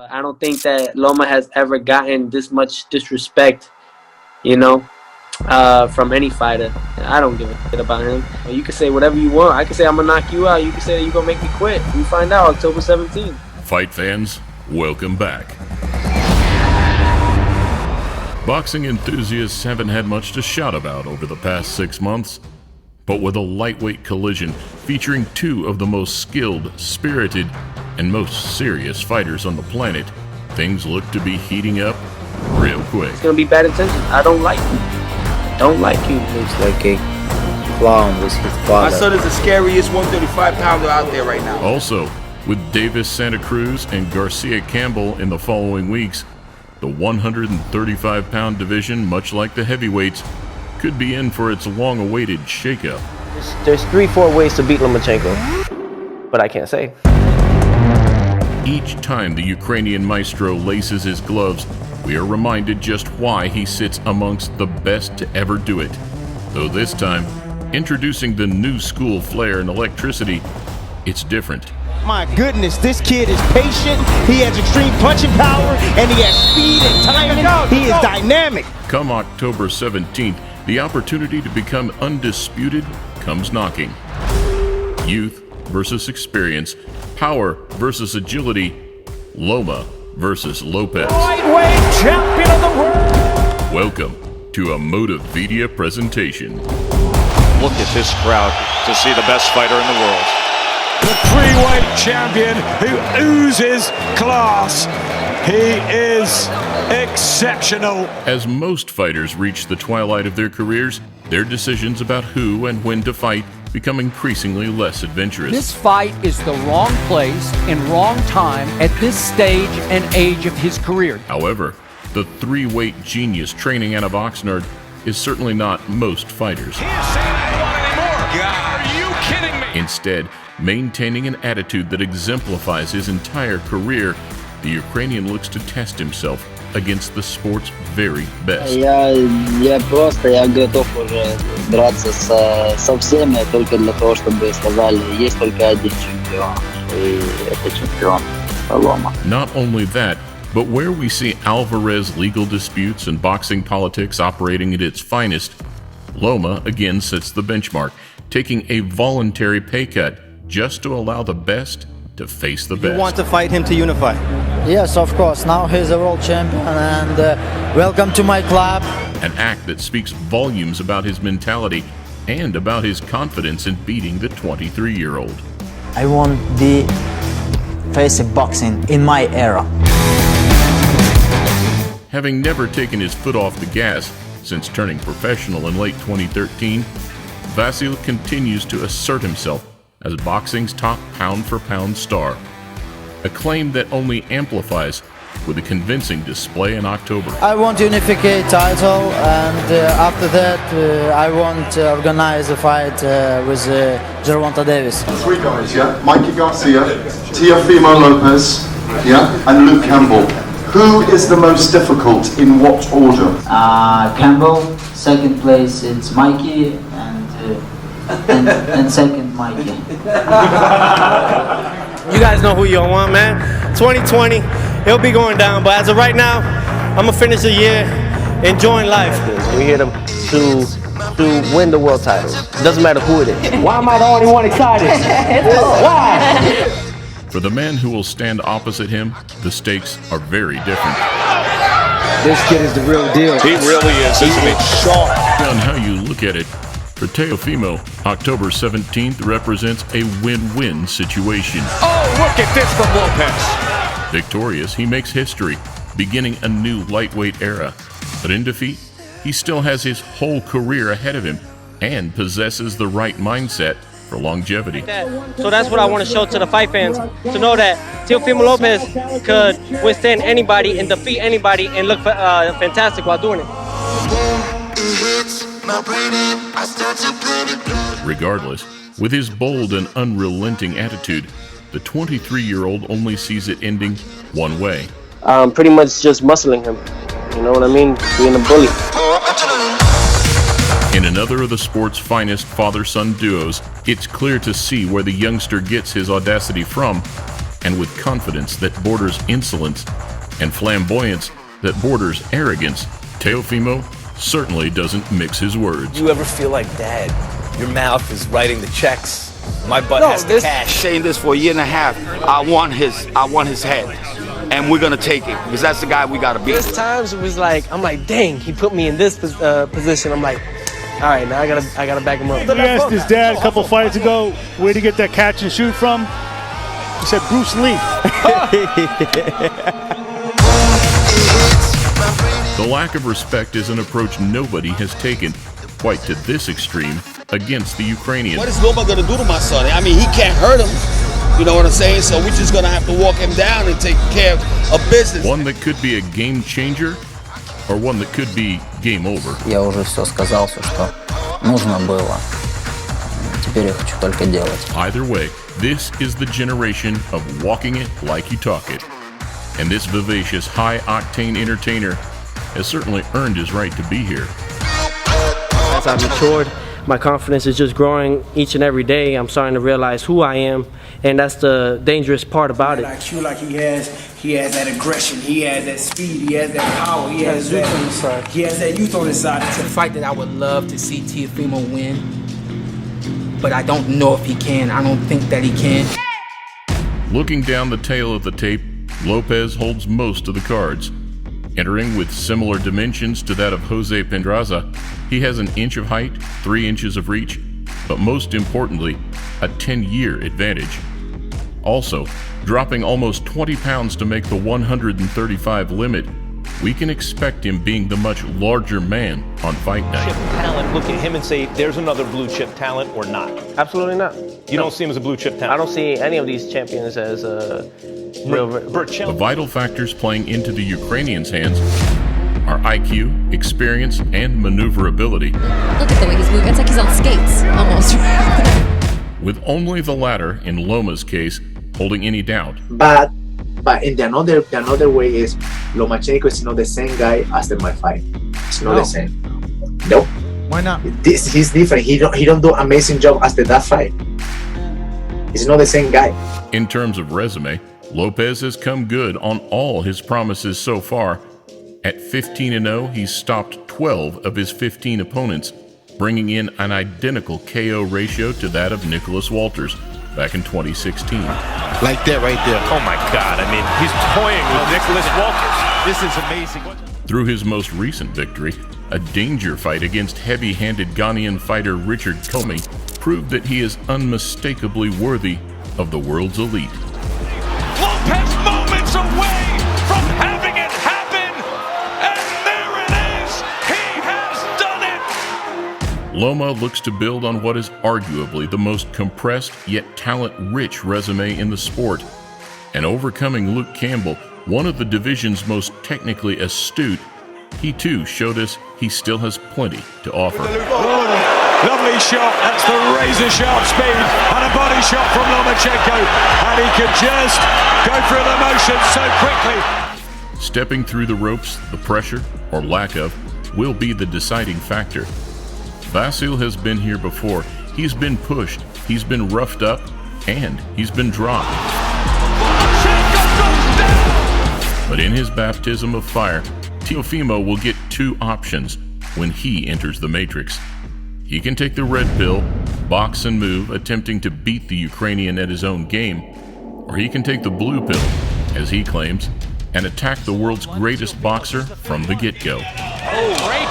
I don't think that Loma has ever gotten this much disrespect, from any fighter. I don't give a shit about him. You can say whatever you want. I can say I'm going to knock you out. You can say you're going to make me quit. We find out October 17th. Fight fans, welcome back. Boxing enthusiasts haven't had much to shout about over the past 6 months, but with a lightweight collision featuring two of the most skilled, spirited, and most serious fighters on the planet, things look to be heating up real quick. It's going to be bad intentions. I don't like you. Don't like you. Looks like a clown with his father. My son is the scariest 135-pounder out there right now. Also, with Davis Santa Cruz and Garcia Campbell in the following weeks, the 135-pound division, much like the heavyweights, could be in for its long-awaited shakeup. There's 3-4 ways to beat Lomachenko, but I can't say. Each time the Ukrainian maestro laces his gloves, we are reminded just why he sits amongst the best to ever do it. Though this time, introducing the new school flair and electricity, it's different. My goodness, this kid is patient, he has extreme punching power, and he has speed and timing. He is dynamic. Come October 17th, the opportunity to become undisputed comes knocking. Youth versus experience, power versus agility, Loma versus Lopez. Lightweight champion of the world. Welcome to a Motivedia presentation. Look at this crowd to see the best fighter in the world. The three-weight champion who oozes class. He is exceptional. As most fighters reach the twilight of their careers, their decisions about who and when to fight become increasingly less adventurous. This fight is the wrong place and wrong time at this stage and age of his career. However, the three-weight genius training out of Oxnard is certainly not most fighters. Can't say that one anymore. God, are you kidding me? Instead, maintaining an attitude that exemplifies his entire career, the Ukrainian looks to test himself against the sport's very best. Я готов уже драться со всеми только для того, чтобы сказали, есть только один чемпион, и это чемпион Лома. Not only that, but where we see Alvarez legal disputes and boxing politics operating at its finest, Loma again sets the benchmark, taking a voluntary pay cut just to allow the best to face the best. You want to fight him to unify? Yes, of course. Now he's a world champion, and welcome to my club. An act that speaks volumes about his mentality and about his confidence in beating the 23-year-old. I want the face of boxing in my era. Having never taken his foot off the gas since turning professional in late 2013, Vasyl continues to assert himself as boxing's top pound-for-pound star, a claim that only amplifies with a convincing display in October. I want unificate title, and after that, I want to organize a fight with Gervonta Davis. Three guys, yeah? Mikey Garcia, Teofimo Lopez, yeah? And Luke Campbell. Who is the most difficult in what order? Campbell, second place it's Mikey, and second Mikey. You guys know who you want, man. 2020, he'll be going down, but as of right now, I'm gonna finish the year enjoying life. We're here to win the world title. It doesn't matter who it is. Why am I the only one excited? Why? For the man who will stand opposite him, the stakes are very different. This kid is the real deal. He really is, isn't he? Sharp. On how you look at it, for Teofimo, October 17th represents a win-win situation. Oh, look at this from Lopez. Victorious, he makes history, beginning a new lightweight era. But in defeat, he still has his whole career ahead of him and possesses the right mindset for longevity. So that's what I want to show to the fight fans, to know that Teofimo Lopez could withstand anybody and defeat anybody and look fantastic while doing it. Regardless, with his bold and unrelenting attitude, the 23-year-old only sees it ending one way. Pretty much just muscling him. You know what I mean? Being a bully. In another of the sport's finest father-son duos, it's clear to see where the youngster gets his audacity from and with confidence that borders insolence and flamboyance that borders arrogance, Teofimo certainly doesn't mix his words. You ever feel like, Dad, your mouth is writing the checks? My butt has the cash. Saying this for a year and a half. I want his head, and we're gonna take it because that's the guy we gotta beat. There's times it was like, I'm like, dang, he put me in this position. I'm like, all right, now I gotta back him up. He asked his dad a couple fights ago, where'd he get that catch and shoot from? He said Bruce Lee. The lack of respect is an approach nobody has taken quite to this extreme against the Ukrainian. What is Loma going to do to my son? I mean, he can't hurt him. You know what I'm saying? So we're just going to have to walk him down and take care of business. One that could be a game changer or one that could be game over. Я уже все сказал, все, что нужно было. Теперь я хочу только делать. Either way, this is the generation of walking it like you talk it. And this vivacious, high-octane entertainer has certainly earned his right to be here. As I've matured, my confidence is just growing each and every day. I'm starting to realize who I am, and that's the dangerous part about it. IQ like he has that aggression, he has that speed, he has that power, he has that youth on his side. It's a fight that I would love to see Teofimo win, but I don't know if he can. I don't think that he can. Looking down the tail of the tape, Lopez holds most of the cards. Entering with similar dimensions to that of Jose Pedraza, he has an inch of height, 3 inches of reach, but most importantly, a 10-year advantage. Also, dropping almost 20 pounds to make the 135 limit, we can expect him being the much larger man on fight night. Talent, look at him and say, there's another blue chip talent or not? Absolutely not. You don't see him as a blue chip talent? I don't see any of these champions as real. The vital factors playing into the Ukrainians' hands are IQ, experience, and maneuverability. Look at the way he's moving. It's like he's on skates, almost. With only the latter, in Loma's case, holding any doubt. But in the another way is Lomachenko is not the same guy as in my fight. It's not the same. Nope. Why not? He's different. He don't do amazing job as that fight. He's not the same guy. In terms of resume, Lopez has come good on all his promises so far. At 15-0, he's stopped 12 of his 15 opponents, bringing in an identical KO ratio to that of Nicholas Walters back in 2016. Like that right there. Oh my God, I mean, he's toying with Nicholas Walters. This is amazing. Through his most recent victory, a danger fight against heavy-handed Ghanaian fighter Richard Comey proved that he is unmistakably worthy of the world's elite. Lopez moments away from having it happen, and there it is. He has done it. Loma looks to build on what is arguably the most compressed yet talent-rich resume in the sport, and overcoming Luke Campbell, one of the division's most technically astute. He too showed us he still has plenty to offer. Lovely shot, that's the razor sharp speed, and a body shot from Lomachenko, and he could just go through the motions so quickly. Stepping through the ropes, the pressure, or lack of, will be the deciding factor. Vasyl has been here before. He's been pushed, he's been roughed up, and he's been dropped. But in his baptism of fire, Teofimo will get two options when he enters the Matrix. He can take the red pill, box and move, attempting to beat the Ukrainian at his own game, or he can take the blue pill, as he claims, and attack the world's greatest boxer from the get-go. Oh, great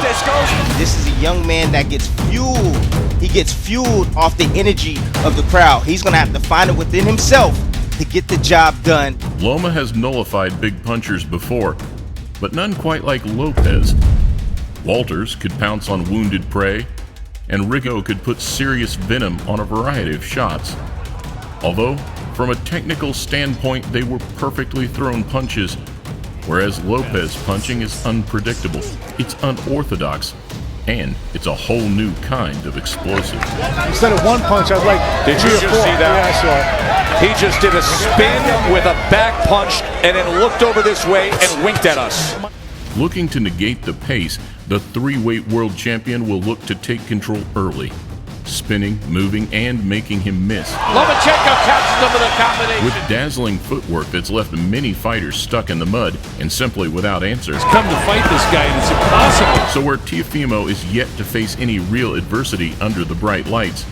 this goes. This is a young man that gets fueled. He gets fueled off the energy of the crowd. He's going to have to find it within himself to get the job done. Loma has nullified big punchers before, but none quite like Lopez. Walters could pounce on wounded prey, and Rigo could put serious venom on a variety of shots. Although, from a technical standpoint, they were perfectly thrown punches, whereas Lopez punching is unpredictable, it's unorthodox, and it's a whole new kind of explosive. Instead of one punch, I was like, did you just see that? Yeah, I saw it. He just did a spin with a back punch and then looked over this way and winked at us. Looking to negate the pace, the three-weight world champion will look to take control early. spinning, moving, and making him miss. Lomachenko catches him with a combination. With dazzling footwork that's left many fighters stuck in the mud and simply without answers. Come to fight this guy and it's impossible. So where Teofimo is yet to face any real adversity under the bright lights,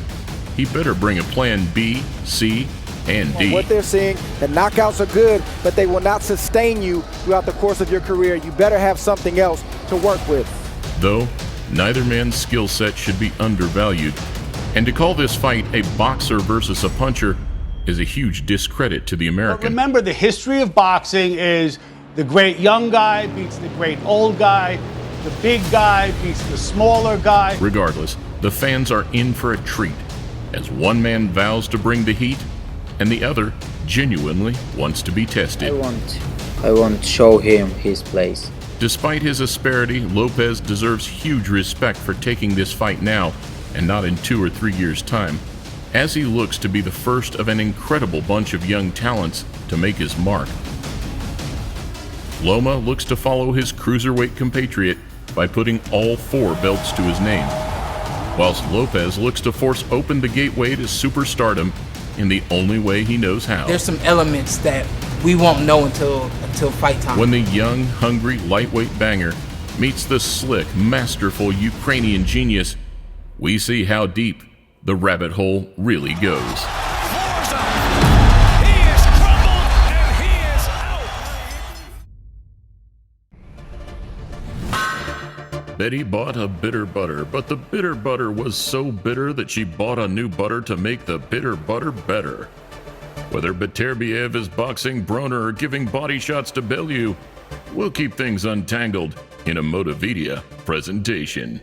he better bring a plan B, C, and D. What they're seeing, the knockouts are good, but they will not sustain you throughout the course of your career. You better have something else to work with. Though, neither man's skill set should be undervalued. And to call this fight a boxer versus a puncher is a huge discredit to the American. But remember, the history of boxing is the great young guy beats the great old guy, the big guy beats the smaller guy. Regardless, the fans are in for a treat, as one man vows to bring the heat, and the other genuinely wants to be tested. I want to show him his place. Despite his asperity, Lopez deserves huge respect for taking this fight now, and not in 2 or 3 years' time, as he looks to be the first of an incredible bunch of young talents to make his mark. Loma looks to follow his cruiserweight compatriot by putting all 4 belts to his name, whilst Lopez looks to force open the gateway to superstardom in the only way he knows how. There's some elements that we won't know until fight time. When the young, hungry, lightweight banger meets the slick, masterful Ukrainian genius, we see how deep the rabbit hole really goes. Betty bought a bitter butter, but the bitter butter was so bitter that she bought a new butter to make the bitter butter better. Whether Beterbiev is boxing Broner or giving body shots to Bellew, we'll keep things untangled in a Motivedia presentation.